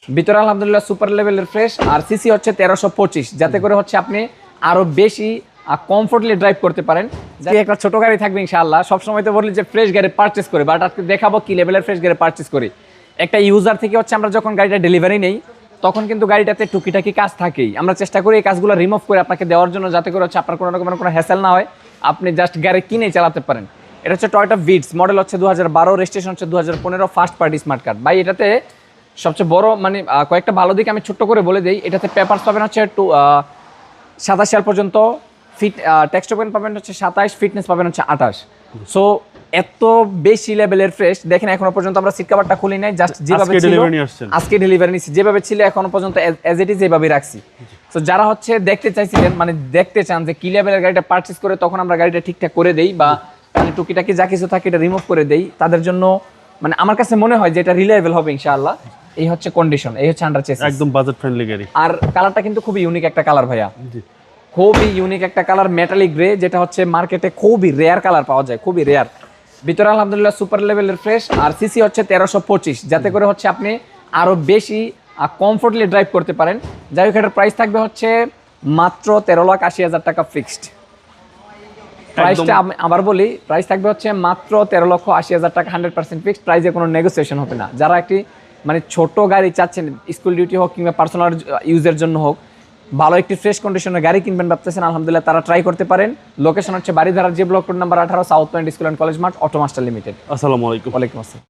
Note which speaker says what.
Speaker 1: ভিতরে আলহামদুলিল্লাহ সুপার লেভেলের ফ্রেশ, আর সিসি হচ্ছে 1325, যাতে করে হচ্ছে আপনি আরো বেশি কমফোর্টলি ড্রাইভ করতে পারেন। যাতে একটা ছোট গাড়ি থাকবে ইনশাআল্লাহ। সবসময় তো বলি যে ফ্রেশ গাড়ি পারচেস করে, বাট আজকে দেখাবো কি লেভেলের ফ্রেশ গাড়ি পারচেস করি। একটা ইউজার থেকে হচ্ছে আমরা যখন গাড়িটা ডেলিভারি নেই, তখন কিন্তু গাড়িটাতে টুকিটাকি কাজ থাকেই। আমরা চেষ্টা করি এই কাজগুলো রিমুভ করে আপনাকে দেওয়ার জন্য, যাতে করে হচ্ছে আপনার কোনো রকমের কোনো হ্যাসেল না হয়, আপনি জাস্ট গাড়ি কিনে চালাতে পারেন। এটা হচ্ছে টয়োটা ভিটস, মডেল হচ্ছে 2012, রেজিস্ট্রেশন হচ্ছে 2015, ফার্স্ট পার্টি স্মার্ট কার্ড। ভাই এটাতে সবচেয়ে বড় মানে কয়েকটা ভালো দিক আমি ছোট্ট করে বলে দিই। এটাতে পেপারস পাবেন হচ্ছে 27 সাল পর্যন্ত, টেক্সট ওপেন পাবেন হচ্ছে 27, ফিটনেস পাবেন হচ্ছে 28। সো এত বেশি লেভেলের ফ্রেশ। দেখেন এখনো পর্যন্ত আমরা সিট কভারটা খুলি নাই, জাস্ট যেভাবে ছিল আজকে ডেলিভারি নিচ্ছি, যেভাবে ছিল এখনো পর্যন্ত এজ ইট ইজ এইভাবেই রাখছি। সো যারা হচ্ছে দেখতে চাইছিলেন, মানে দেখতে চান যে কি লেভেলের গাড়িটা পারচেস করে তখন আমরা গাড়িটা ঠিকঠাক করে দেই, বা মানে টুকিটাকি যা কিছু থাকে এটা রিমুভ করে দেই, তাদের জন্য মানে আমার কাছে মনে হয় যে এটা রিলায়েবল হবে ইনশাআল্লাহ। এই হচ্ছে কন্ডিশন, এই হচ্ছে আন্ডার চেসিস,
Speaker 2: একদম বাজেট ফ্রেন্ডলি গাড়ি।
Speaker 1: আর কালারটা কিন্তু খুবই ইউনিক একটা কালার ভাইয়া, খুবই ইউনিক একটা কালার, মেটালিক গ্রে, যেটা হচ্ছে মার্কেটে খুবই রেয়ার কালার পাওয়া যায়, খুবই রেয়ার। ভিতরে আলহামদুলিল্লাহ সুপার লেভেলের ফ্রেশ, আর সিসি হচ্ছে 1325, যাতে করে হচ্ছে আপনি আরো বেশি কমফোর্টলি ড্রাইভ করতে পারেন। যাই হোক, এটার প্রাইস থাকবে হচ্ছে মাত্র 13,80,000 টাকা ফিক্সড প্রাইসটা। আবার বলি, প্রাইস থাকবে হচ্ছে মাত্র 13,80,000 টাকা, 100% ফিক্সড প্রাইসে কোনো নেগোসিয়েশন হবে না। যারা একটি মানে ছোট গাড়ি চাচ্ছেন, স্কুল ডিউটি হোক কিংবা পার্সোনাল ইউজের জন্য হোক, ভালো একটি ফ্রেশ কন্ডিশনের গাড়ি কিনবেন ভাবতেছেন, আলহামদুলিল্লাহ তারা ট্রাই করতে পারেন। লোকেশন হচ্ছে বাড়িধারা, জি block, road number 18, south point school and college মাঠ, অটো মাস্টার লিমিটেড।
Speaker 2: আসসালামু আলাইকুম।
Speaker 1: ওয়ালাইকুম আসসালাম।